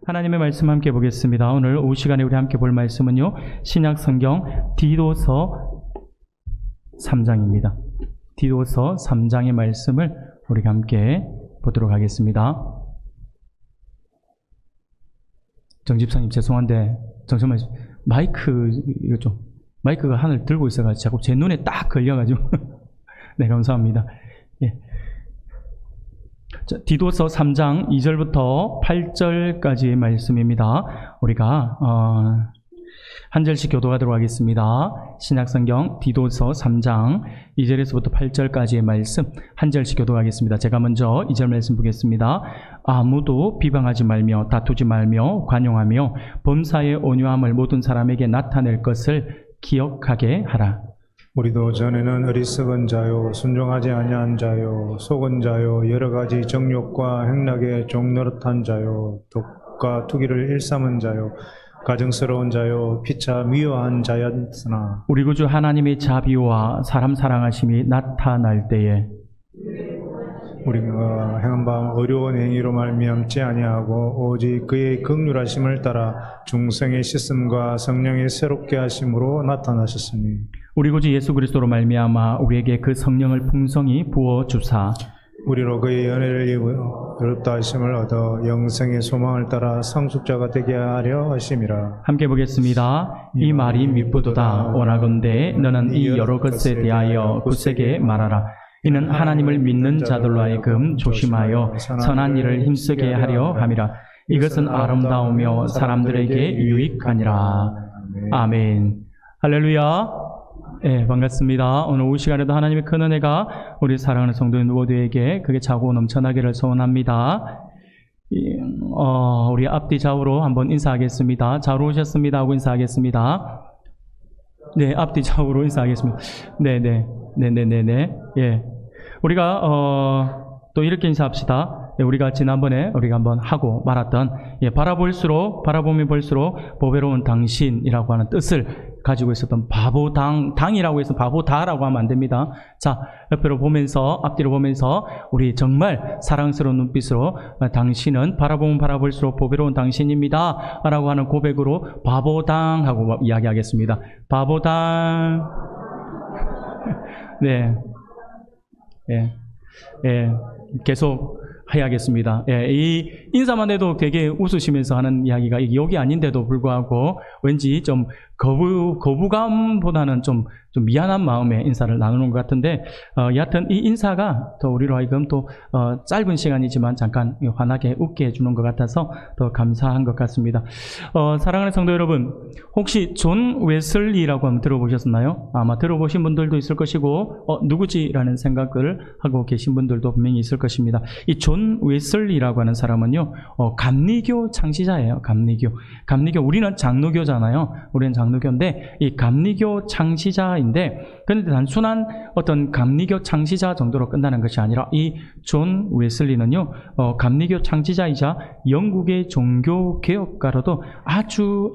하나님의 말씀 함께 보겠습니다. 오늘 오후 시간에 우리 함께 볼 말씀은요, 신약 성경 디도서 3장입니다. 디도서 3장의 말씀을 우리가 함께 보도록 하겠습니다. 정집사님 죄송한데 정말 마이크가 하늘 들고 있어가지고 자꾸 제 눈에 딱 걸려가지고 네, 감사합니다. 예. 자, 디도서 3장 2절부터 8절까지의 말씀입니다. 우리가 한 절씩 교도하도록 하겠습니다. 신약성경 디도서 3장 2절에서부터 8절까지의 말씀 한 절씩 교도하겠습니다. 제가 먼저 2절 말씀 보겠습니다. 아무도 비방하지 말며 다투지 말며 관용하며 범사의 온유함을 모든 사람에게 나타낼 것을 기억하게 하라. 우리도 전에는 어리석은 자요 순종하지 아니한 자요 속은 자요 여러 가지 정욕과 행락에 종노릇한 자요 독과 투기를 일삼은 자요 가증스러운 자요 피차 미워한 자였으나 우리 구주 하나님의 자비와 사람 사랑하심이 나타날 때에 우리가 행한 바 어려운 행위로 말미암지 아니하고 오직 그의 긍휼하심을 따라 중생의 씻음과 성령의 새롭게 하심으로 나타나셨으니 우리 구주 예수 그리스도로 말미암아 우리에게 그 성령을 풍성히 부어 주사 우리로 그의 연혜를 입어 어렵다 하심을 얻어 영생의 소망을 따라 상속자가 되게 하려 하심이라. 함께 보겠습니다. 이 말이 미쁘도다. 원하건대 너는 이 여러 것에 대하여 굳세게 말하라. 이는 하나님을 믿는 자들로 하여금 조심하여 선한 일을 힘쓰게 하려 함이라. 이것은 아름다우며 사람들에게 유익하니라. 아멘. 할렐루야. 네, 반갑습니다. 오늘 오후 시간에도 하나님의 큰 은혜가 우리 사랑하는 성도인 모두에게 그게 차고 넘쳐나기를 소원합니다. 우리 앞뒤 좌우로 한번 인사하겠습니다. 좌우로 오셨습니다 하고 인사하겠습니다. 네, 앞뒤 좌우로 인사하겠습니다. 네네. 예. 우리가, 또 이렇게 인사합시다. 예, 우리가 지난번에 우리가 한번 하고 말았던, 예, 바라보면 볼수록 보배로운 당신이라고 하는 뜻을 가지고 있었던 당이라고 해서 바보다라고 하면 안 됩니다. 자, 옆으로 보면서, 앞뒤로 보면서, 우리 정말 사랑스러운 눈빛으로 당신은 바라보면 바라볼수록 보배로운 당신입니다. 라고 하는 고백으로 바보당하고 이야기하겠습니다. 바보당. 네. 예. 계속 해야겠습니다. 예, 이 인사만 해도 되게 웃으시면서 하는 이야기가 여기 아닌데도 불구하고 왠지 좀 거부감보다는 좀 미안한 마음에 인사를 나누는 것 같은데, 여하튼 이 인사가 또 우리로 하여금 또 짧은 시간이지만 잠깐 환하게 웃게 해주는 것 같아서 더 감사한 것 같습니다. 사랑하는 성도 여러분, 혹시 존 웨슬리라고 한번 들어보셨나요? 아마 들어보신 분들도 있을 것이고, 누구지라는 생각을 하고 계신 분들도 분명히 있을 것입니다. 이 존 웨슬리라고 하는 사람은요, 감리교 창시자예요. 감리교. 우리는 장로교잖아요. 우리는 장로교인데, 이 감리교 창시자인데, 그런데 단순한 어떤 감리교 창시자 정도로 끝나는 것이 아니라 이 존 웨슬리는요, 감리교 창시자이자 영국의 종교 개혁가로도 아주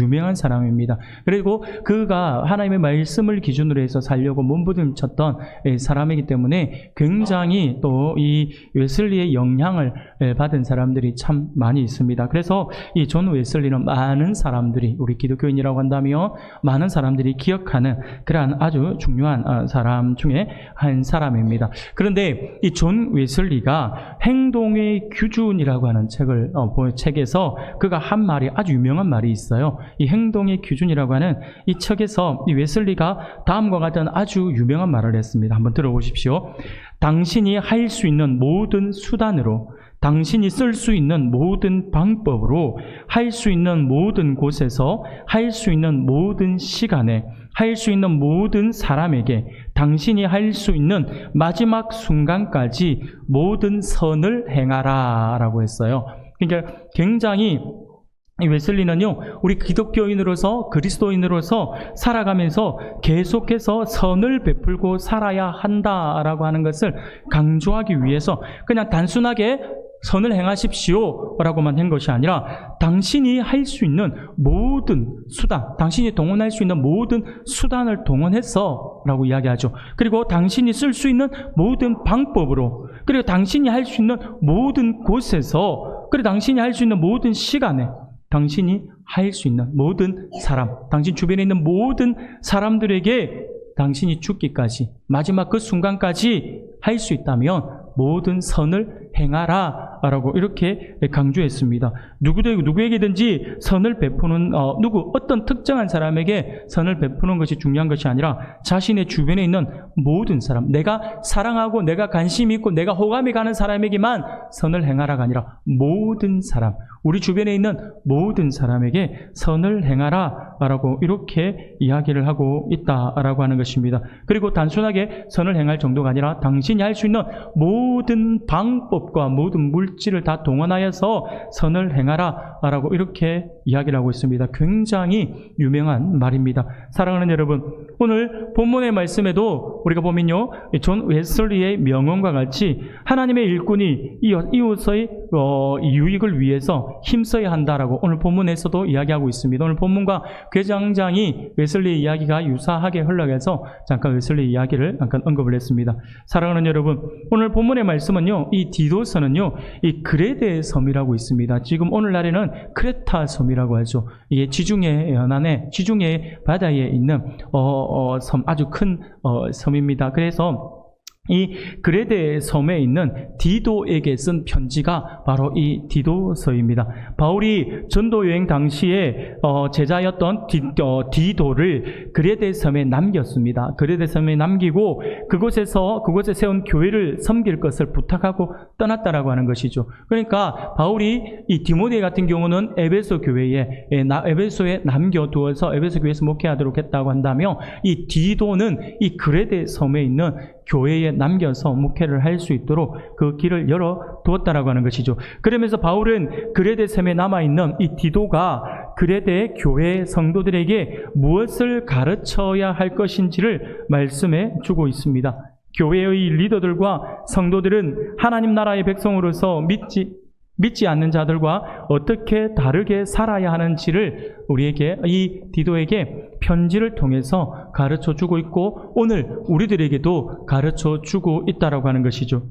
유명한 사람입니다. 그리고 그가 하나님의 말씀을 기준으로 해서 살려고 몸부림쳤던 사람이기 때문에 굉장히 또 이 웨슬리의 영향을 받은 사람들이 참 많이 있습니다. 그래서 이 존 웨슬리는 많은 사람들이, 우리 기독교인이라고 한다면 많은 사람들이 기억하는 그러한 아주 중요한 사람 중에 한 사람입니다. 그런데 이 존 웨슬리가 행동의 규준이라고 하는 책에서 그가 한 말이, 아주 유명한 말이 있어요. 이 행동의 규준이라고 하는 이 책에서 이 웨슬리가 다음과 같은 아주 유명한 말을 했습니다. 한번 들어보십시오. 당신이 할 수 있는 모든 수단으로, 당신이 쓸 수 있는 모든 방법으로, 할 수 있는 모든 곳에서, 할 수 있는 모든 시간에, 할 수 있는 모든 사람에게 당신이 할 수 있는 마지막 순간까지 모든 선을 행하라 라고 했어요. 그러니까 굉장히 이 웨슬리는요, 우리 기독교인으로서, 그리스도인으로서 살아가면서 계속해서 선을 베풀고 살아야 한다라고 하는 것을 강조하기 위해서 그냥 단순하게 선을 행하십시오 라고만 한 것이 아니라 당신이 할 수 있는 모든 수단, 당신이 동원할 수 있는 모든 수단을 동원해서 라고 이야기하죠. 그리고 당신이 쓸 수 있는 모든 방법으로, 그리고 당신이 할 수 있는 모든 곳에서 그래 당신이 할 수 있는 모든 시간에 당신이 할 수 있는 모든 사람, 당신 주변에 있는 모든 사람들에게 당신이 죽기까지 마지막 그 순간까지 할 수 있다면 모든 선을 행하라 라고 이렇게 강조했습니다. 누구에게든지 선을 베푸는 어떤 특정한 사람에게 선을 베푸는 것이 중요한 것이 아니라 자신의 주변에 있는 모든 사람, 내가 사랑하고 내가 관심이 있고 내가 호감이 가는 사람에게만 선을 행하라가 아니라 모든 사람, 우리 주변에 있는 모든 사람에게 선을 행하라 라고 이렇게 이야기를 하고 있다라고 하는 것입니다. 그리고 단순하게 선을 행할 정도가 아니라 당신이 할 수 있는 모든 방법과 모든 물질을 다 동원하여서 선을 행하라 라고 이렇게 이야기를 하고 있습니다. 굉장히 유명한 말입니다. 사랑하는 여러분, 오늘 본문의 말씀에도 우리가 보면요, 존 웨슬리의 명언과 같이 하나님의 일꾼이 이웃의 유익을 위해서 힘써야 한다라고 오늘 본문에서도 이야기하고 있습니다. 오늘 본문과 괴장장이 웨슬리의 이야기가 유사하게 흘러가서 잠깐 웨슬리의 이야기를 잠깐 언급을 했습니다. 사랑하는 여러분, 오늘 본문의 말씀은요, 이 디도서는요, 이 그레데 섬이라고 있습니다. 지금 오늘날에는 크레타 섬이라고 하죠. 이게 지중해 연안에, 지중해 바다에 있는 섬, 아주 큰 섬입니다. 그래서 이 그레데 섬에 있는 디도에게 쓴 편지가 바로 이 디도서입니다. 바울이 전도 여행 당시에 제자였던 디도를 그레데 섬에 남겼습니다. 그레데 섬에 남기고 그곳에 세운 교회를 섬길 것을 부탁하고 떠났다라고 하는 것이죠. 그러니까 바울이 이 디모데 같은 경우는 에베소에 남겨두어서 에베소 교회에서 목회하도록 했다고 한다며, 이 디도는 이 그레데 섬에 있는 교회에 남겨서 목회를 할 수 있도록 그 길을 열어 두었다라고 하는 것이죠. 그러면서 바울은 그레데 섬에 남아있는 이 디도가 그레데 교회 성도들에게 무엇을 가르쳐야 할 것인지를 말씀해 주고 있습니다. 교회의 리더들과 성도들은 하나님 나라의 백성으로서 믿지 않는 자들과 어떻게 다르게 살아야 하는지를 우리에게, 이 디도에게 편지를 통해서 가르쳐 주고 있고 오늘 우리들에게도 가르쳐 주고 있다라고 하는 것이죠.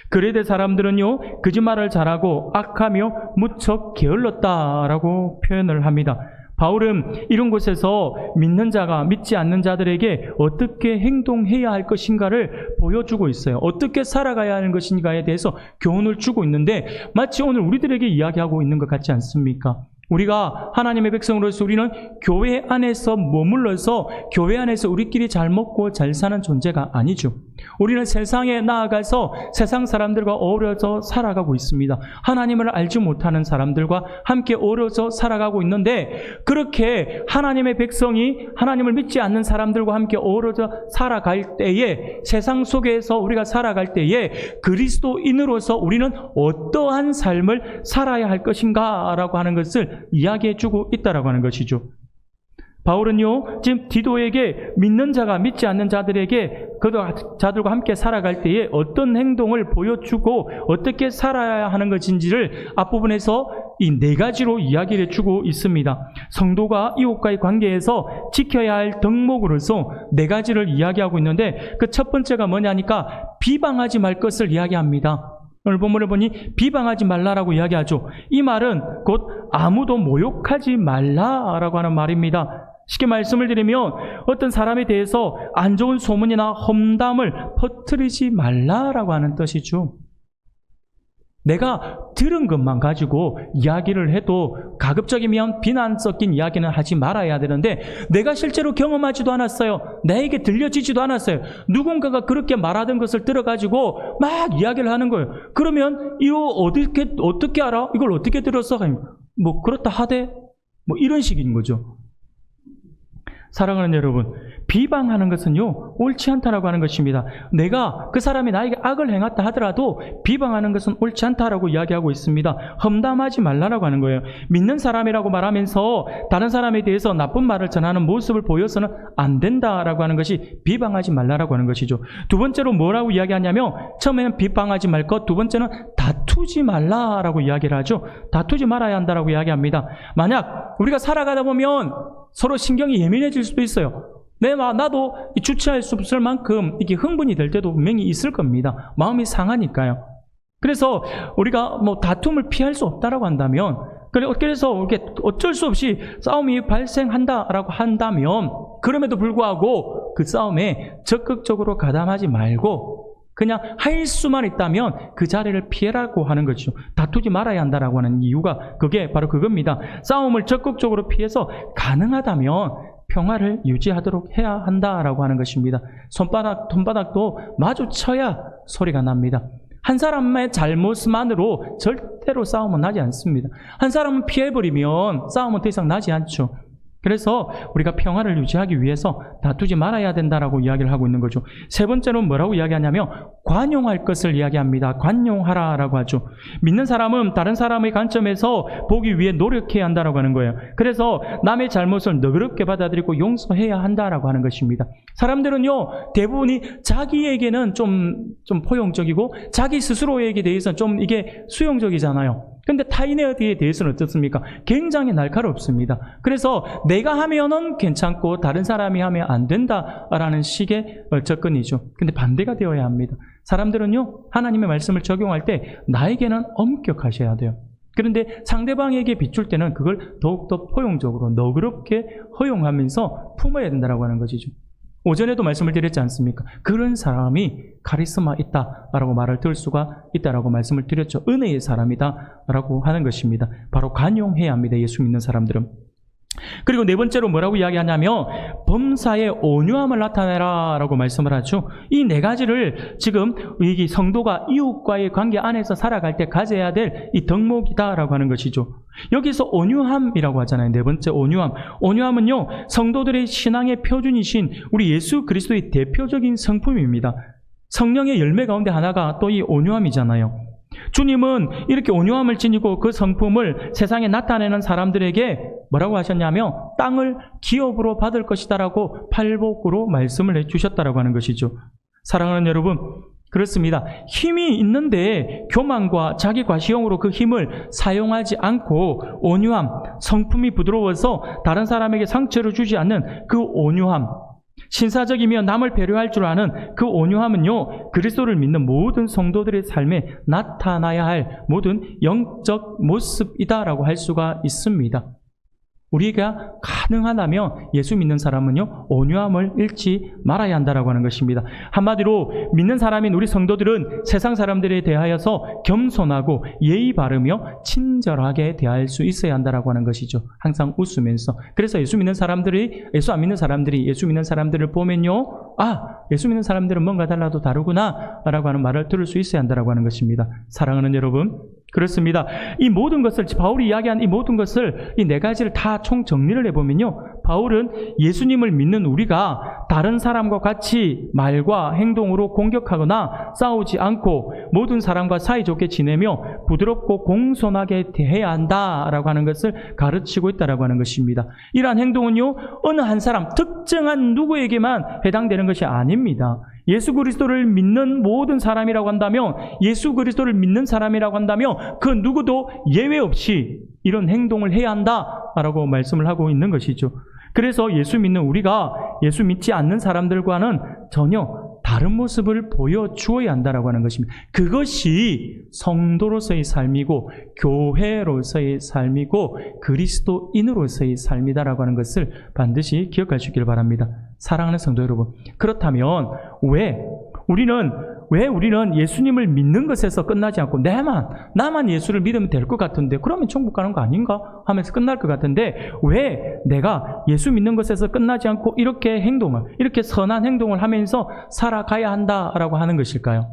그레데 사람들은요, 거짓말을 잘하고 악하며 무척 게을렀다라고 표현을 합니다. 바울은 이런 곳에서 믿는 자가 믿지 않는 자들에게 어떻게 행동해야 할 것인가를 보여주고 있어요. 어떻게 살아가야 하는 것인가에 대해서 교훈을 주고 있는데 마치 오늘 우리들에게 이야기하고 있는 것 같지 않습니까? 우리가 하나님의 백성으로서 우리는 교회 안에서 머물러서 교회 안에서 우리끼리 잘 먹고 잘 사는 존재가 아니죠. 우리는 세상에 나아가서 세상 사람들과 어우러져 살아가고 있습니다. 하나님을 알지 못하는 사람들과 함께 어우러져 살아가고 있는데, 그렇게 하나님의 백성이 하나님을 믿지 않는 사람들과 함께 어우러져 살아갈 때에, 세상 속에서 우리가 살아갈 때에 그리스도인으로서 우리는 어떠한 삶을 살아야 할 것인가 라고 하는 것을 이야기해 주고 있다라고 하는 것이죠. 바울은요, 지금 디도에게 믿는 자가 믿지 않는 자들에게 그 자들과 함께 살아갈 때에 어떤 행동을 보여주고 어떻게 살아야 하는 것인지를 앞부분에서 이 네 가지로 이야기를 해주고 있습니다. 성도가 이웃과의 관계에서 지켜야 할 덕목으로서 네 가지를 이야기하고 있는데, 그 첫 번째가 뭐냐니까 비방하지 말 것을 이야기합니다. 오늘 본문을 보니 비방하지 말라라고 이야기하죠. 이 말은 곧 아무도 모욕하지 말라라고 하는 말입니다. 쉽게 말씀을 드리면 어떤 사람에 대해서 안 좋은 소문이나 험담을 퍼뜨리지 말라라고 하는 뜻이죠. 내가 들은 것만 가지고 이야기를 해도 가급적이면 비난 섞인 이야기는 하지 말아야 되는데, 내가 실제로 경험하지도 않았어요. 나에게 들려지지도 않았어요. 누군가가 그렇게 말하던 것을 들어가지고 막 이야기를 하는 거예요. 그러면 이거 어떻게 알아? 이걸 어떻게 들었어? 뭐 그렇다 하대? 뭐 이런 식인 거죠. 사랑하는 여러분, 비방하는 것은요, 옳지 않다라고 하는 것입니다. 내가 그 사람이 나에게 악을 행했다 하더라도 비방하는 것은 옳지 않다라고 이야기하고 있습니다. 험담하지 말라라고 하는 거예요. 믿는 사람이라고 말하면서 다른 사람에 대해서 나쁜 말을 전하는 모습을 보여서는 안 된다라고 하는 것이 비방하지 말라라고 하는 것이죠. 두 번째로 뭐라고 이야기하냐면, 처음에는 비방하지 말 것, 두 번째는 다투지 말라라고 이야기를 하죠. 다투지 말아야 한다라고 이야기합니다. 만약 우리가 살아가다 보면 서로 신경이 예민해질 수도 있어요. 나도 주체할 수 없을 만큼 이게 흥분이 될 때도 분명히 있을 겁니다. 마음이 상하니까요. 그래서 우리가 뭐 다툼을 피할 수 없다라고 한다면, 그래서 이렇게 어쩔 수 없이 싸움이 발생한다라고 한다면, 그럼에도 불구하고 그 싸움에 적극적으로 가담하지 말고 그냥 할 수만 있다면 그 자리를 피해라고 하는 거죠. 다투지 말아야 한다라고 하는 이유가 그게 바로 그겁니다. 싸움을 적극적으로 피해서 가능하다면 평화를 유지하도록 해야 한다라고 하는 것입니다. 손바닥도 마주쳐야 소리가 납니다. 한 사람의 잘못만으로 절대로 싸움은 나지 않습니다. 한 사람은 피해버리면 싸움은 더 이상 나지 않죠. 그래서 우리가 평화를 유지하기 위해서 다투지 말아야 된다라고 이야기를 하고 있는 거죠. 세 번째로는 뭐라고 이야기하냐면 관용할 것을 이야기합니다. 관용하라라고 하죠. 믿는 사람은 다른 사람의 관점에서 보기 위해 노력해야 한다라고 하는 거예요. 그래서 남의 잘못을 너그럽게 받아들이고 용서해야 한다라고 하는 것입니다. 사람들은요, 대부분이 자기에게는 좀 포용적이고 자기 스스로에게 대해서는 좀 이게 수용적이잖아요. 근데 타인에 대해서는 어떻습니까? 굉장히 날카롭습니다. 그래서 내가 하면은 괜찮고 다른 사람이 하면 안 된다라는 식의 접근이죠. 근데 반대가 되어야 합니다. 사람들은요, 하나님의 말씀을 적용할 때 나에게는 엄격하셔야 돼요. 그런데 상대방에게 비출 때는 그걸 더욱더 포용적으로 너그럽게 허용하면서 품어야 된다고 하는 것이죠. 오전에도 말씀을 드렸지 않습니까? 그런 사람이 카리스마 있다라고 말을 들을 수가 있다라고 말씀을 드렸죠. 은혜의 사람이다라고 하는 것입니다. 바로 관용해야 합니다. 예수 믿는 사람들은. 그리고 네 번째로 뭐라고 이야기하냐면 범사의 온유함을 나타내라라고 말씀을 하죠. 이 네 가지를 지금 이 성도가 이웃과의 관계 안에서 살아갈 때 가져야 될 이 덕목이다라고 하는 것이죠. 여기서 온유함이라고 하잖아요. 네 번째 온유함. 온유함은요, 성도들의 신앙의 표준이신 우리 예수 그리스도의 대표적인 성품입니다. 성령의 열매 가운데 하나가 또 이 온유함이잖아요. 주님은 이렇게 온유함을 지니고 그 성품을 세상에 나타내는 사람들에게 뭐라고 하셨냐면 땅을 기업으로 받을 것이다라고 팔복으로 말씀을 해주셨다라고 하는 것이죠. 사랑하는 여러분, 그렇습니다. 힘이 있는데 교만과 자기 과시용으로 그 힘을 사용하지 않고 온유함, 성품이 부드러워서 다른 사람에게 상처를 주지 않는 그 온유함, 신사적이며 남을 배려할 줄 아는 그 온유함은요, 그리스도를 믿는 모든 성도들의 삶에 나타나야 할 모든 영적 모습이다라고 할 수가 있습니다. 우리가 가능하다면 예수 믿는 사람은요, 온유함을 잃지 말아야 한다라고 하는 것입니다. 한마디로 믿는 사람인 우리 성도들은 세상 사람들에 대하여서 겸손하고 예의 바르며 친절하게 대할 수 있어야 한다라고 하는 것이죠. 항상 웃으면서. 그래서 예수 안 믿는 사람들이 예수 믿는 사람들을 보면요, 예수 믿는 사람들은 뭔가 달라도 다르구나 라고 하는 말을 들을 수 있어야 한다라고 하는 것입니다. 사랑하는 여러분, 그렇습니다. 이 모든 것을, 바울이 이야기한 이 모든 것을, 이 네 가지를 다 총 정리를 해보면요, 바울은 예수님을 믿는 우리가 다른 사람과 같이 말과 행동으로 공격하거나 싸우지 않고 모든 사람과 사이좋게 지내며 부드럽고 공손하게 대해야 한다라고 하는 것을 가르치고 있다라고 하는 것입니다. 이러한 행동은요, 어느 한 사람, 특정한 누구에게만 해당되는 것이 아닙니다. 예수 그리스도를 믿는 모든 사람이라고 한다면, 예수 그리스도를 믿는 사람이라고 한다면 그 누구도 예외 없이 이런 행동을 해야 한다라고 말씀을 하고 있는 것이죠. 그래서 예수 믿는 우리가 예수 믿지 않는 사람들과는 전혀 다른 모습을 보여주어야 한다라고 하는 것입니다. 그것이 성도로서의 삶이고 교회로서의 삶이고 그리스도인으로서의 삶이다라고 하는 것을 반드시 기억하시길 바랍니다. 사랑하는 성도 여러분, 그렇다면 왜 우리는 예수님을 믿는 것에서 끝나지 않고 나만 예수를 믿으면 될 것 같은데, 그러면 천국 가는 거 아닌가 하면서 끝날 것 같은데, 왜 내가 예수 믿는 것에서 끝나지 않고 이렇게 선한 행동을 하면서 살아가야 한다라고 하는 것일까요?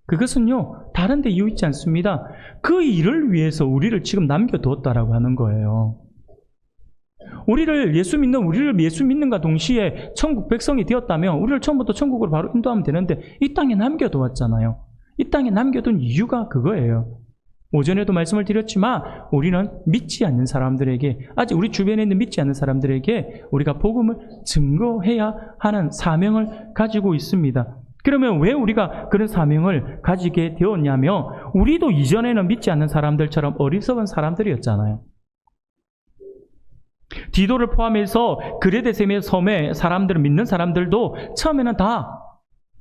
그것은요, 다른 데 이유 있지 않습니다. 그 일을 위해서 우리를 지금 남겨두었다라고 하는 거예요. 우리를 예수 믿는가 동시에 천국 백성이 되었다면 우리를 처음부터 천국으로 바로 인도하면 되는데 이 땅에 남겨두었잖아요. 이 땅에 남겨둔 이유가 그거예요. 오전에도 말씀을 드렸지만 우리는 믿지 않는 사람들에게, 아직 우리 주변에 있는 믿지 않는 사람들에게 우리가 복음을 증거해야 하는 사명을 가지고 있습니다. 그러면 왜 우리가 그런 사명을 가지게 되었냐면, 우리도 이전에는 믿지 않는 사람들처럼 어리석은 사람들이었잖아요. 디도를 포함해서 그레데 섬의 사람들을 믿는 사람들도 처음에는 다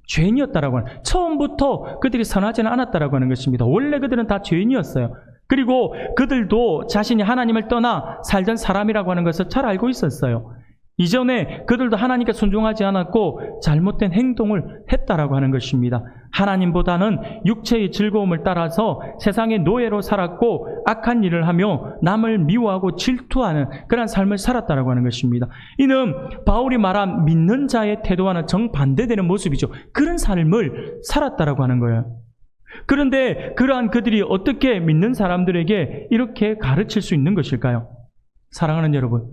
죄인이었다라고 하는, 처음부터 그들이 선하지는 않았다라고 하는 것입니다. 원래 그들은 다 죄인이었어요. 그리고 그들도 자신이 하나님을 떠나 살던 사람이라고 하는 것을 잘 알고 있었어요. 이전에 그들도 하나님께 순종하지 않았고 잘못된 행동을 했다라고 하는 것입니다. 하나님보다는 육체의 즐거움을 따라서 세상의 노예로 살았고 악한 일을 하며 남을 미워하고 질투하는 그런 삶을 살았다라고 하는 것입니다. 이는 바울이 말한 믿는 자의 태도와는 정반대되는 모습이죠. 그런 삶을 살았다라고 하는 거예요. 그런데 그러한 그들이 어떻게 믿는 사람들에게 이렇게 가르칠 수 있는 것일까요? 사랑하는 여러분,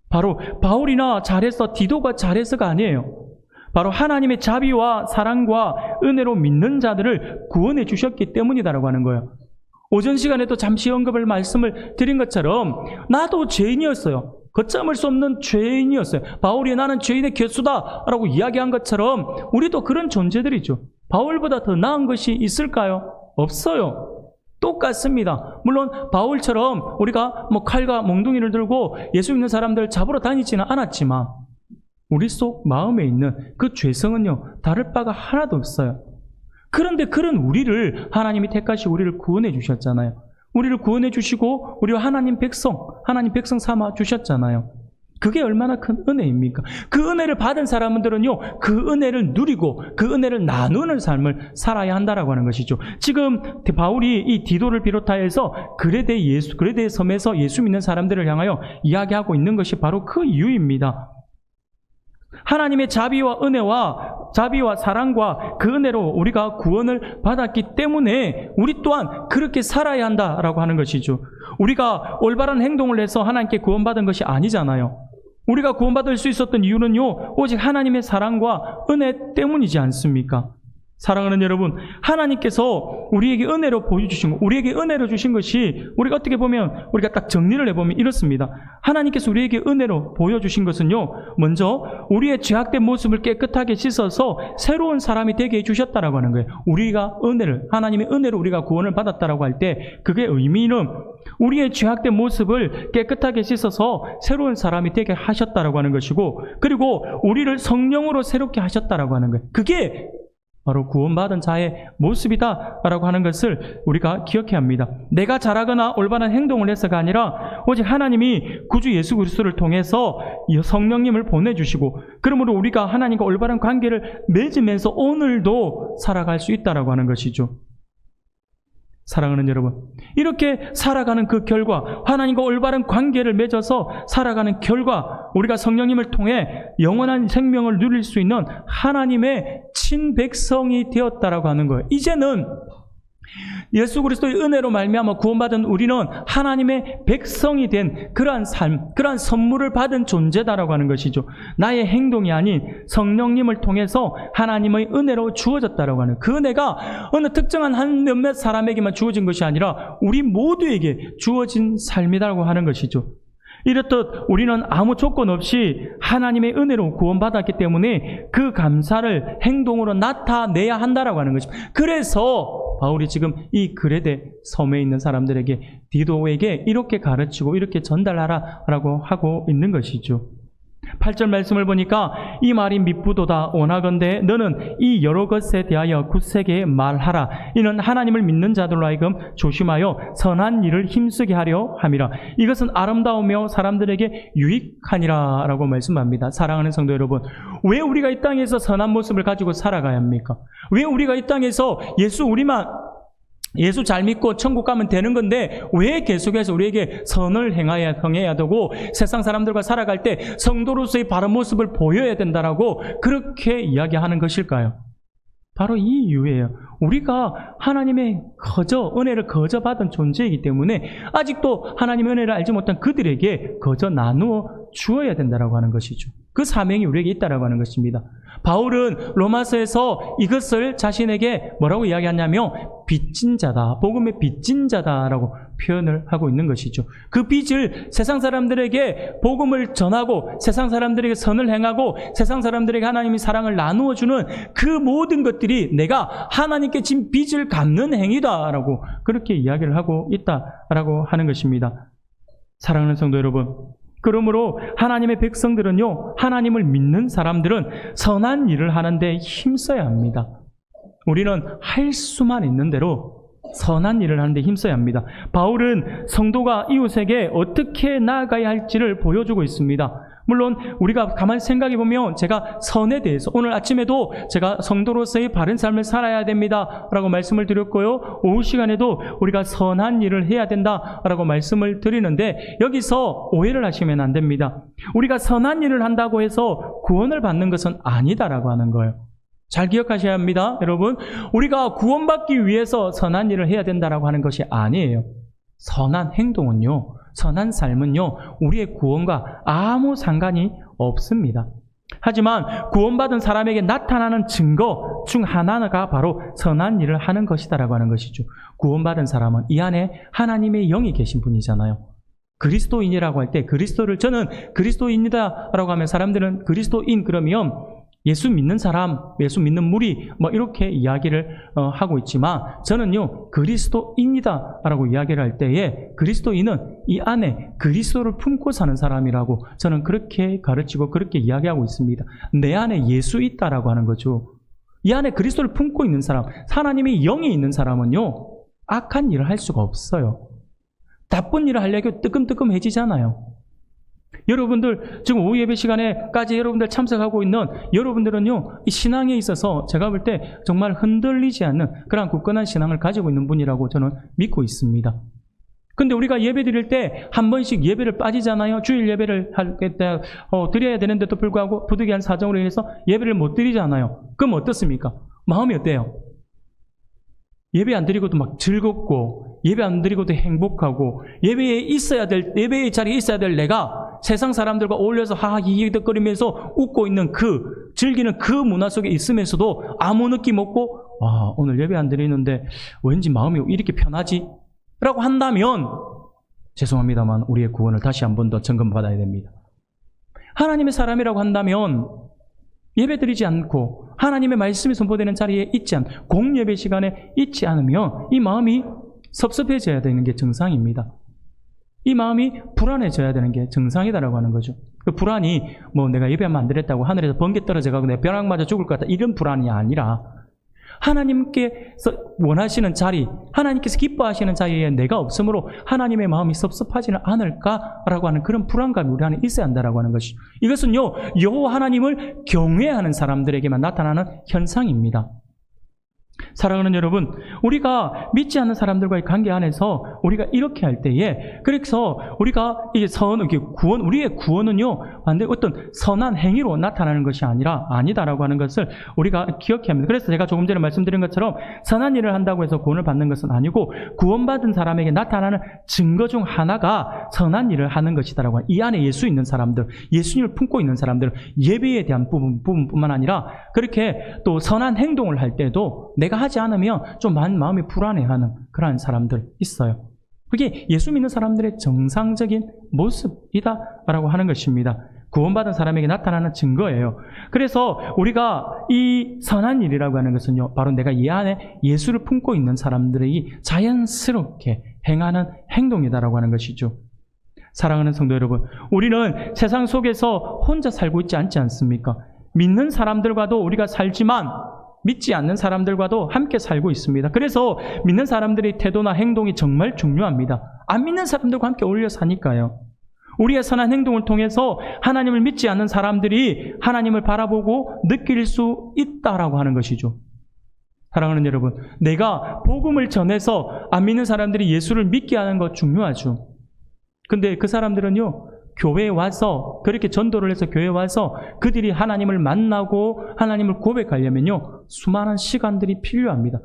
바로 바울이나 잘해서 디도가 잘해서가 아니에요. 바로 하나님의 자비와 사랑과 은혜로 믿는 자들을 구원해 주셨기 때문이다라고 하는 거예요. 오전 시간에도 잠시 언급을 말씀을 드린 것처럼 나도 죄인이었어요. 걷잡을 수 없는 죄인이었어요. 바울이 나는 죄인의 괴수다라고 이야기한 것처럼 우리도 그런 존재들이죠. 바울보다 더 나은 것이 있을까요? 없어요. 똑같습니다. 물론 바울처럼 우리가 칼과 몽둥이를 들고 예수 믿는 사람들 잡으러 다니지는 않았지만 우리 속 마음에 있는 그 죄성은요, 다를 바가 하나도 없어요. 그런데 그런 우리를 하나님이 택하시고 우리를 구원해 주셨잖아요. 우리를 구원해 주시고 우리와 하나님 백성 삼아 주셨잖아요. 그게 얼마나 큰 은혜입니까? 그 은혜를 받은 사람들은요, 그 은혜를 누리고 그 은혜를 나누는 삶을 살아야 한다라고 하는 것이죠. 지금 바울이 이 디도를 비롯하여서 그레데 섬에서 예수 믿는 사람들을 향하여 이야기하고 있는 것이 바로 그 이유입니다. 하나님의 자비와 사랑과 그 은혜로 우리가 구원을 받았기 때문에 우리 또한 그렇게 살아야 한다라고 하는 것이죠. 우리가 올바른 행동을 해서 하나님께 구원받은 것이 아니잖아요. 우리가 구원받을 수 있었던 이유는요, 오직 하나님의 사랑과 은혜 때문이지 않습니까? 사랑하는 여러분, 하나님께서 우리에게 은혜로 보여주신 것, 우리에게 은혜로 주신 것이 우리가 어떻게 보면 우리가 딱 정리를 해보면 이렇습니다. 하나님께서 우리에게 은혜로 보여주신 것은요, 먼저 우리의 죄악된 모습을 깨끗하게 씻어서 새로운 사람이 되게 해주셨다라고 하는 거예요. 하나님의 은혜로 우리가 구원을 받았다라고 할 때 그게 의미는 우리의 죄악된 모습을 깨끗하게 씻어서 새로운 사람이 되게 하셨다라고 하는 것이고, 그리고 우리를 성령으로 새롭게 하셨다라고 하는 거예요. 그게 바로 구원받은 자의 모습이다라고 하는 것을 우리가 기억해야 합니다. 내가 잘하거나 올바른 행동을 해서가 아니라 오직 하나님이 구주 예수 그리스도를 통해서 성령님을 보내주시고, 그러므로 우리가 하나님과 올바른 관계를 맺으면서 오늘도 살아갈 수 있다라고 하는 것이죠. 사랑하는 여러분, 이렇게 살아가는 그 결과, 하나님과 올바른 관계를 맺어서 살아가는 결과, 우리가 성령님을 통해 영원한 생명을 누릴 수 있는 하나님의 친백성이 되었다라고 하는 거예요. 이제는 예수 그리스도의 은혜로 말미암아 구원받은 우리는 하나님의 백성이 된 그러한 삶, 그러한 선물을 받은 존재다라고 하는 것이죠. 나의 행동이 아닌 성령님을 통해서 하나님의 은혜로 주어졌다라고 하는, 그 은혜가 어느 특정한 한 몇몇 사람에게만 주어진 것이 아니라 우리 모두에게 주어진 삶이라고 하는 것이죠. 이렇듯 우리는 아무 조건 없이 하나님의 은혜로 구원받았기 때문에 그 감사를 행동으로 나타내야 한다라고 하는 것입니다. 그래서 바울이 지금 이 그레데 섬에 있는 사람들에게, 디도에게 이렇게 가르치고 이렇게 전달하라라고 하고 있는 것이죠. 8절 말씀을 보니까 이 말이 미쁘도다. 원하건대 너는 이 여러 것에 대하여 굳세게 말하라. 이는 하나님을 믿는 자들로 하여금 조심하여 선한 일을 힘쓰게 하려 함이라. 이것은 아름다우며 사람들에게 유익하니라 라고 말씀합니다. 사랑하는 성도 여러분, 왜 우리가 이 땅에서 선한 모습을 가지고 살아가야 합니까? 왜 우리가 이 땅에서 예수 잘 믿고 천국 가면 되는 건데 왜 계속해서 우리에게 선을 행해야 되고 세상 사람들과 살아갈 때 성도로서의 바른 모습을 보여야 된다라고 그렇게 이야기하는 것일까요? 바로 이 이유예요. 우리가 하나님의 은혜를 거저 받은 존재이기 때문에 아직도 하나님의 은혜를 알지 못한 그들에게 거저 나누어 주어야 된다라고 하는 것이죠. 그 사명이 우리에게 있다라고 하는 것입니다. 바울은 로마서에서 이것을 자신에게 뭐라고 이야기하냐면 빚진 자다, 복음의 빚진 자다라고 표현을 하고 있는 것이죠. 그 빚을 세상 사람들에게 복음을 전하고 세상 사람들에게 선을 행하고 세상 사람들에게 하나님의 사랑을 나누어 주는 그 모든 것들이 내가 하나님께 진 빚을 갚는 행위다라고 그렇게 이야기를 하고 있다라고 하는 것입니다. 사랑하는 성도 여러분, 그러므로 하나님의 백성들은요, 하나님을 믿는 사람들은 선한 일을 하는데 힘써야 합니다. 우리는 할 수만 있는 대로 선한 일을 하는데 힘써야 합니다. 바울은 성도가 이웃에게 어떻게 나아가야 할지를 보여주고 있습니다. 물론 우리가 가만히 생각해 보면 제가 선에 대해서 오늘 아침에도 제가 성도로서의 바른 삶을 살아야 됩니다 라고 말씀을 드렸고요, 오후 시간에도 우리가 선한 일을 해야 된다 라고 말씀을 드리는데, 여기서 오해를 하시면 안 됩니다. 우리가 선한 일을 한다고 해서 구원을 받는 것은 아니다라고 하는 거예요. 잘 기억하셔야 합니다. 여러분, 우리가 구원받기 위해서 선한 일을 해야 된다라고 하는 것이 아니에요. 선한 행동은요, 선한 삶은요, 우리의 구원과 아무 상관이 없습니다. 하지만 구원받은 사람에게 나타나는 증거 중 하나가 바로 선한 일을 하는 것이다라고 하는 것이죠. 구원받은 사람은 이 안에 하나님의 영이 계신 분이잖아요. 그리스도인이라고 할 때 저는 그리스도인이다라고 하면 사람들은 그리스도인 그러면 예수 믿는 사람, 예수 믿는 무리 이렇게 이야기를 하고 있지만, 저는요 그리스도인이다라고 이야기를 할 때에 그리스도인은 이 안에 그리스도를 품고 사는 사람이라고 저는 그렇게 가르치고 그렇게 이야기하고 있습니다. 내 안에 예수 있다라고 하는 거죠. 이 안에 그리스도를 품고 있는 사람, 하나님의 영이 있는 사람은요 악한 일을 할 수가 없어요. 나쁜 일을 하려고 뜨끔뜨끔해지잖아요. 여러분들 지금 오후 예배 시간에까지 여러분들 참석하고 있는 여러분들은요, 이 신앙에 있어서 제가 볼 때 정말 흔들리지 않는 그런 굳건한 신앙을 가지고 있는 분이라고 저는 믿고 있습니다. 근데 우리가 예배 드릴 때 한 번씩 예배를 빠지잖아요. 주일 예배를 드려야 되는데도 불구하고 부득이한 사정으로 인해서 예배를 못 드리잖아요. 그럼 어떻습니까? 마음이 어때요? 예배 안 드리고도 막 즐겁고, 예배 안 드리고도 행복하고, 예배의 자리에 있어야 될 내가 세상 사람들과 어울려서 하하히히덕거리면서 웃고 있는 즐기는 그 문화 속에 있으면서도 아무 느낌 없고, 오늘 예배 안 드리는데 왠지 마음이 이렇게 편하지? 라고 한다면 죄송합니다만 우리의 구원을 다시 한 번 더 점검받아야 됩니다. 하나님의 사람이라고 한다면 예배드리지 않고 하나님의 말씀이 선포되는 자리에 있지 않고 공예배 시간에 있지 않으면 이 마음이 섭섭해져야 되는 게 정상입니다. 이 마음이 불안해져야 되는 게 정상이다라고 하는 거죠. 그 불안이 내가 예배하면 안 되겠다고 하늘에서 번개 떨어져가고 내 벼락 맞아 죽을 것 같다 이런 불안이 아니라, 하나님께서 원하시는 자리, 하나님께서 기뻐하시는 자리에 내가 없으므로 하나님의 마음이 섭섭하지는 않을까라고 하는 그런 불안감이 우리 안에 있어야 한다라고 하는 것이죠. 이것은요, 여호와 하나님을 경외하는 사람들에게만 나타나는 현상입니다. 사랑하는 여러분, 우리가 믿지 않는 사람들과의 관계 안에서 우리가 이렇게 할 때에, 그래서 우리가 우리의 구원은요, 반대로 어떤 선한 행위로 나타나는 것이 아니다라고 하는 것을 우리가 기억해야 합니다. 그래서 제가 조금 전에 말씀드린 것처럼 선한 일을 한다고 해서 구원을 받는 것은 아니고, 구원받은 사람에게 나타나는 증거 중 하나가 선한 일을 하는 것이다라고 하는, 이 안에 예수 있는 사람들, 예수님을 품고 있는 사람들, 예배에 대한 부분뿐만 아니라 그렇게 또 선한 행동을 할 때도 내가 하지 않으면 좀 마음이 불안해하는 그러한 사람들 있어요. 그게 예수 믿는 사람들의 정상적인 모습이다라고 하는 것입니다. 구원받은 사람에게 나타나는 증거예요. 그래서 우리가 이 선한 일이라고 하는 것은요, 바로 내가 이 안에 예수를 품고 있는 사람들이 자연스럽게 행하는 행동이다라고 하는 것이죠. 사랑하는 성도 여러분, 우리는 세상 속에서 혼자 살고 있지 않지 않습니까? 믿는 사람들과도 우리가 살지만 믿지 않는 사람들과도 함께 살고 있습니다. 그래서 믿는 사람들의 태도나 행동이 정말 중요합니다. 안 믿는 사람들과 함께 어울려 사니까요. 우리의 선한 행동을 통해서 하나님을 믿지 않는 사람들이 하나님을 바라보고 느낄 수 있다라고 하는 것이죠. 사랑하는 여러분, 내가 복음을 전해서 안 믿는 사람들이 예수를 믿게 하는 것 중요하죠. 근데 그 사람들은요, 교회에 와서, 그렇게 전도를 해서 교회에 와서 그들이 하나님을 만나고 하나님을 고백하려면요, 수많은 시간들이 필요합니다.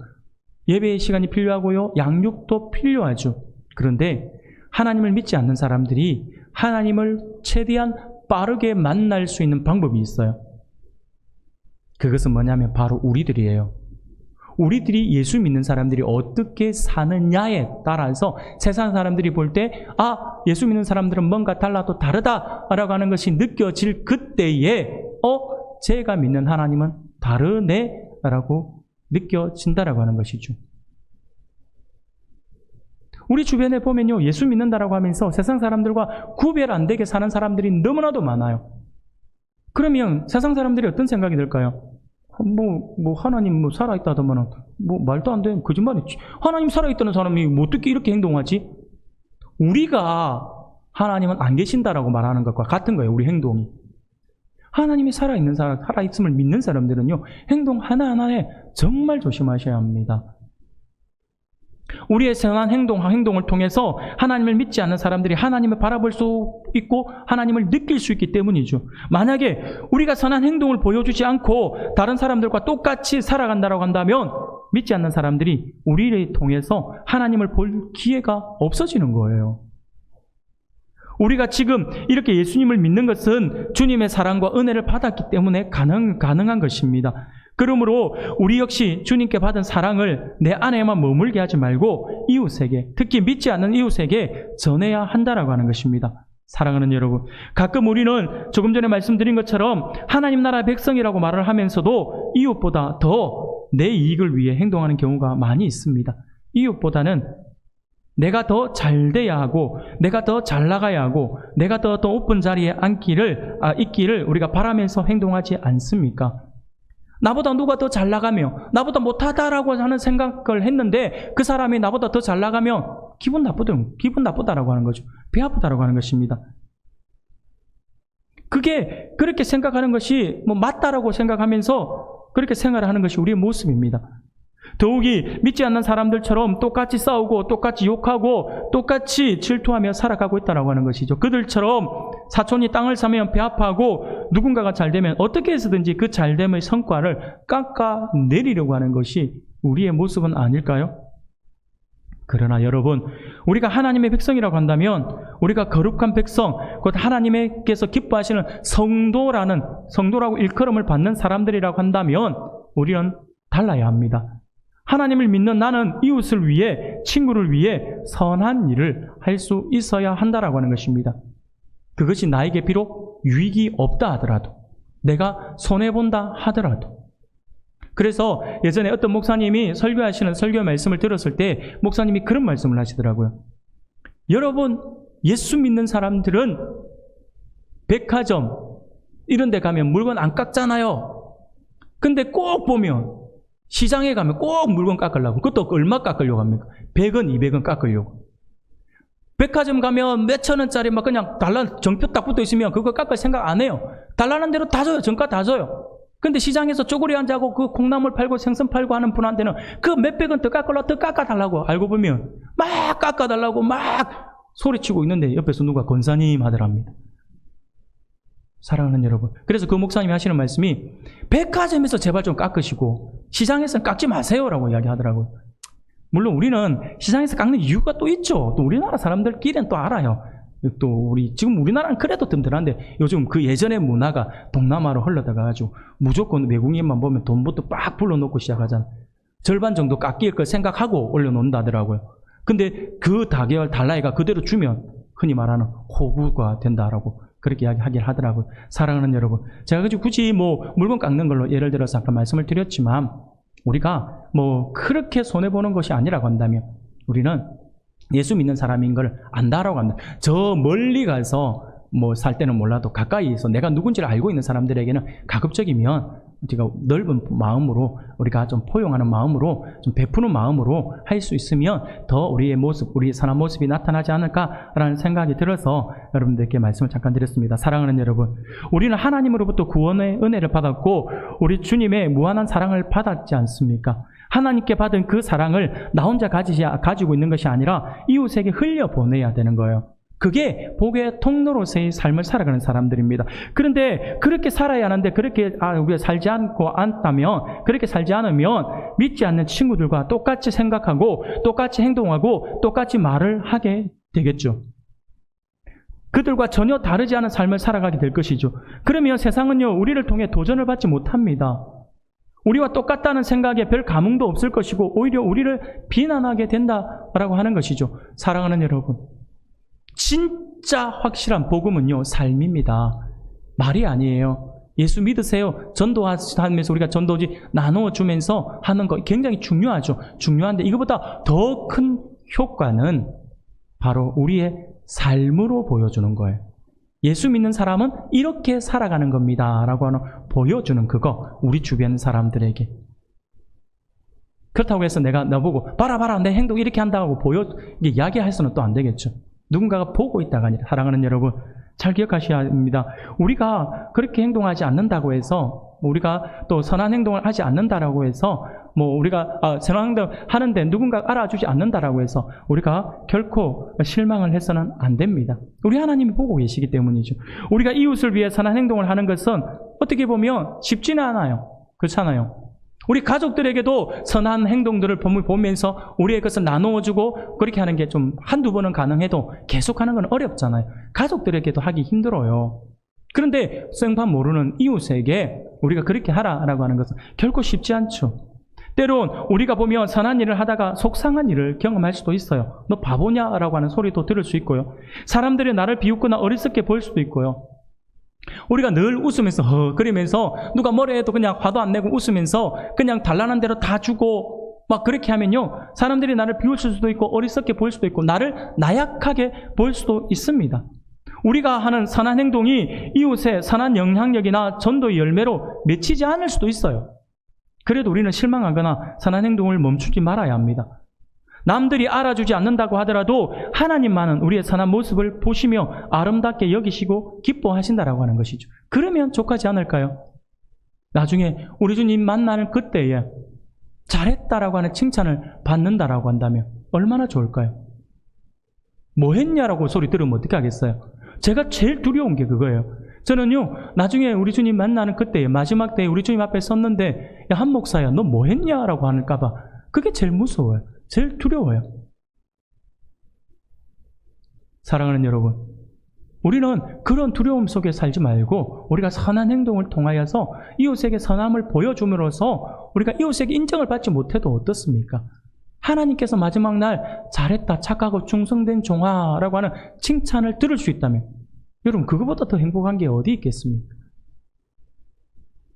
예배의 시간이 필요하고요, 양육도 필요하죠. 그런데 하나님을 믿지 않는 사람들이 하나님을 최대한 빠르게 만날 수 있는 방법이 있어요. 그것은 뭐냐면 바로 우리들이에요. 우리들이 예수 믿는 사람들이 어떻게 사느냐에 따라서 세상 사람들이 볼 때 예수 믿는 사람들은 뭔가 달라도 다르다라고 하는 것이 느껴질 그때에 제가 믿는 하나님은 다르네라고 느껴진다라고 하는 것이죠. 우리 주변에 보면요, 예수 믿는다라고 하면서 세상 사람들과 구별 안 되게 사는 사람들이 너무나도 많아요. 그러면 세상 사람들이 어떤 생각이 들까요? 하나님 살아있다 하더만은, 말도 안 돼. 거짓말이지. 하나님 살아있다는 사람이 어떻게 이렇게 행동하지? 우리가 하나님은 안 계신다라고 말하는 것과 같은 거예요, 우리 행동이. 하나님이 살아있는 사람, 살아있음을 믿는 사람들은요, 행동 하나하나에 정말 조심하셔야 합니다. 우리의 선한 행동을 통해서 하나님을 믿지 않는 사람들이 하나님을 바라볼 수 있고 하나님을 느낄 수 있기 때문이죠. 만약에 우리가 선한 행동을 보여주지 않고 다른 사람들과 똑같이 살아간다고 한다면 믿지 않는 사람들이 우리를 통해서 하나님을 볼 기회가 없어지는 거예요. 우리가 지금 이렇게 예수님을 믿는 것은 주님의 사랑과 은혜를 받았기 때문에 가능한 것입니다. 그러므로 우리 역시 주님께 받은 사랑을 내 안에만 머물게 하지 말고 이웃에게, 특히 믿지 않는 이웃에게 전해야 한다라고 하는 것입니다. 사랑하는 여러분, 가끔 우리는 조금 전에 말씀드린 것처럼 하나님 나라 백성이라고 말을 하면서도 이웃보다 더 내 이익을 위해 행동하는 경우가 많이 있습니다. 이웃보다는 내가 더 잘 돼야 하고, 내가 더 잘 나가야 하고, 내가 더 높은 자리에 있기를 우리가 바라면서 행동하지 않습니까? 나보다 누가 더 잘 나가며 나보다 못하다라고 하는 생각을 했는데 그 사람이 나보다 더 잘 나가면 기분 나쁘다라고 하는 거죠. 배 아프다라고 하는 것입니다. 그게 그렇게 생각하는 것이 맞다라고 생각하면서 그렇게 생활하는 것이 우리의 모습입니다. 더욱이 믿지 않는 사람들처럼 똑같이 싸우고 똑같이 욕하고 똑같이 질투하며 살아가고 있다라고 하는 것이죠. 그들처럼 사촌이 땅을 사면 배 아파하고 누군가가 잘 되면 어떻게 해서든지 그 잘됨의 성과를 깎아내리려고 하는 것이 우리의 모습은 아닐까요? 그러나 여러분, 우리가 하나님의 백성이라고 한다면 우리가 거룩한 백성, 곧 하나님께서 기뻐하시는 성도라고 일컬음을 받는 사람들이라고 한다면 우리는 달라야 합니다. 하나님을 믿는 나는 이웃을 위해, 친구를 위해 선한 일을 할 수 있어야 한다라고 하는 것입니다. 그것이 나에게 비록 유익이 없다 하더라도, 내가 손해본다 하더라도. 그래서 예전에 어떤 목사님이 설교하시는 설교 말씀을 들었을 때 목사님이 그런 말씀을 하시더라고요. 여러분, 예수 믿는 사람들은 백화점 이런 데 가면 물건 안 깎잖아요. 근데 꼭 보면 시장에 가면 꼭 물건 깎으려고. 그것도 얼마 깎으려고 합니까? 100원, 200원 깎으려고. 백화점 가면 몇천 원짜리 막 그냥 달라 정표 딱 붙어 있으면 그거 깎을 생각 안 해요. 달라는 대로 다 줘요. 정가 다 줘요. 근데 시장에서 쪼그리 앉아고 그 콩나물 팔고 생선 팔고 하는 분한테는 그 몇백 원 더 깎아달라고 알고 보면 막 깎아달라고 막 소리치고 있는데 옆에서 누가 권사님 하더랍니다. 사랑하는 여러분, 그래서 그 목사님이 하시는 말씀이 백화점에서 제발 좀 깎으시고 시장에서는 깎지 마세요라고 이야기하더라고요. 물론 우리는 시장에서 깎는 이유가 또 있죠. 또 우리나라 사람들끼리는 또 알아요. 또 지금 우리나라는 그래도 든든한데 요즘 그 예전의 문화가 동남아로 흘러다가가지고 무조건 외국인만 보면 돈부터 빡 불러놓고 시작하잖아. 절반 정도 깎일 걸 생각하고 올려놓는다더라고요. 근데 그 다계열 달러가 그대로 주면 흔히 말하는 호구가 된다라고 그렇게 이야기하긴 하더라고요. 사랑하는 여러분, 제가 굳이 물건 깎는 걸로 예를 들어서 아까 말씀을 드렸지만 우리가 그렇게 손해보는 것이 아니라고 한다면 우리는 예수 믿는 사람인 걸 안다라고 한다. 저 멀리 가서 살 때는 몰라도 가까이에서 내가 누군지를 알고 있는 사람들에게는 가급적이면 우리가 넓은 마음으로, 우리가 좀 포용하는 마음으로, 좀 베푸는 마음으로 할 수 있으면 더 우리의 모습, 우리의 선한 모습이 나타나지 않을까라는 생각이 들어서 여러분들께 말씀을 잠깐 드렸습니다. 사랑하는 여러분, 우리는 하나님으로부터 구원의 은혜를 받았고 우리 주님의 무한한 사랑을 받았지 않습니까? 하나님께 받은 그 사랑을 나 혼자 가지고 있는 것이 아니라 이웃에게 흘려보내야 되는 거예요. 그게 복의 통로로서의 삶을 살아가는 사람들입니다. 그런데 그렇게 살아야 하는데 그렇게 우리가 살지 않다면, 그렇게 살지 않으면 믿지 않는 친구들과 똑같이 생각하고 똑같이 행동하고 똑같이 말을 하게 되겠죠. 그들과 전혀 다르지 않은 삶을 살아가게 될 것이죠. 그러면 세상은요, 우리를 통해 도전을 받지 못합니다. 우리와 똑같다는 생각에 별 감흥도 없을 것이고 오히려 우리를 비난하게 된다라고 하는 것이죠. 사랑하는 여러분, 진짜 확실한 복음은요, 삶입니다. 말이 아니에요. 예수 믿으세요. 전도하면서 우리가 전도지 나누어주면서 하는 거 굉장히 중요하죠. 중요한데 이거보다 더 큰 효과는 바로 우리의 삶으로 보여주는 거예요. 예수 믿는 사람은 이렇게 살아가는 겁니다 라고 하는 보여주는 그거, 우리 주변 사람들에게. 그렇다고 해서 내가 나보고 봐라 내 행동 이렇게 한다고 이야기할 수는 또 안 되겠죠. 누군가가 보고 있다가 아니라. 사랑하는 여러분, 잘 기억하셔야 합니다. 우리가 그렇게 행동하지 않는다고 해서, 우리가 또 선한 행동을 하지 않는다라고 해서, 우리가 선한 행동을 하는데 누군가 알아주지 않는다라고 해서 우리가 결코 실망을 해서는 안 됩니다. 우리 하나님이 보고 계시기 때문이죠. 우리가 이웃을 위해 선한 행동을 하는 것은 어떻게 보면 쉽지는 않아요. 그렇잖아요. 우리 가족들에게도 선한 행동들을 보면서 우리의 것을 나누어주고 그렇게 하는 게 좀 한두 번은 가능해도 계속하는 건 어렵잖아요. 가족들에게도 하기 힘들어요. 그런데 생판 모르는 이웃에게 우리가 그렇게 하라라고 하는 것은 결코 쉽지 않죠. 때론 우리가 보면 선한 일을 하다가 속상한 일을 경험할 수도 있어요. 너 바보냐라고 하는 소리도 들을 수 있고요. 사람들이 나를 비웃거나 어리석게 볼 수도 있고요. 우리가 늘 웃으면서 그러면서 누가 뭐래 해도 그냥 화도 안 내고 웃으면서 그냥 달라는 대로 다 주고 막 그렇게 하면요, 사람들이 나를 비웃을 수도 있고 어리석게 보일 수도 있고 나를 나약하게 볼 수도 있습니다. 우리가 하는 선한 행동이 이웃의 선한 영향력이나 전도의 열매로 맺히지 않을 수도 있어요. 그래도 우리는 실망하거나 선한 행동을 멈추지 말아야 합니다. 남들이 알아주지 않는다고 하더라도 하나님만은 우리의 선한 모습을 보시며 아름답게 여기시고 기뻐하신다라고 하는 것이죠. 그러면 족하지 않을까요? 나중에 우리 주님 만나는 그때에 잘했다라고 하는 칭찬을 받는다라고 한다면 얼마나 좋을까요? 뭐 했냐라고 소리 들으면 어떻게 하겠어요? 제가 제일 두려운 게 그거예요. 저는요, 나중에 우리 주님 만나는 그때에, 마지막 때에 우리 주님 앞에 섰는데, 야, 한 목사야, 너 뭐 했냐라고 하는까봐 그게 제일 무서워요. 제일 두려워요. 사랑하는 여러분, 우리는 그런 두려움 속에 살지 말고 우리가 선한 행동을 통하여서 이웃에게 선함을 보여줌으로써 우리가 이웃에게 인정을 받지 못해도 어떻습니까? 하나님께서 마지막 날 잘했다, 착하고 충성된 종아라고 하는 칭찬을 들을 수 있다면 여러분, 그거보다 더 행복한 게 어디 있겠습니까?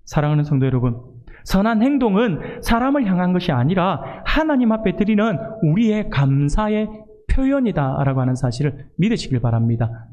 사랑하는 성도 여러분, 선한 행동은 사람을 향한 것이 아니라 하나님 앞에 드리는 우리의 감사의 표현이다라고 하는 사실을 믿으시길 바랍니다.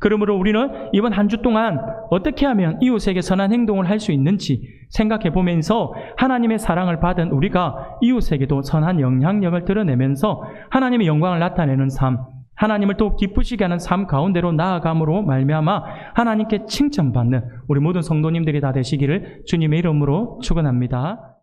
그러므로 우리는 이번 한 주 동안 어떻게 하면 이웃에게 선한 행동을 할 수 있는지 생각해 보면서 하나님의 사랑을 받은 우리가 이웃에게도 선한 영향력을 드러내면서 하나님의 영광을 나타내는 삶, 하나님을 더욱 기쁘시게 하는 삶 가운데로 나아감으로 말미암아 하나님께 칭찬받는 우리 모든 성도님들이 다 되시기를 주님의 이름으로 축원합니다.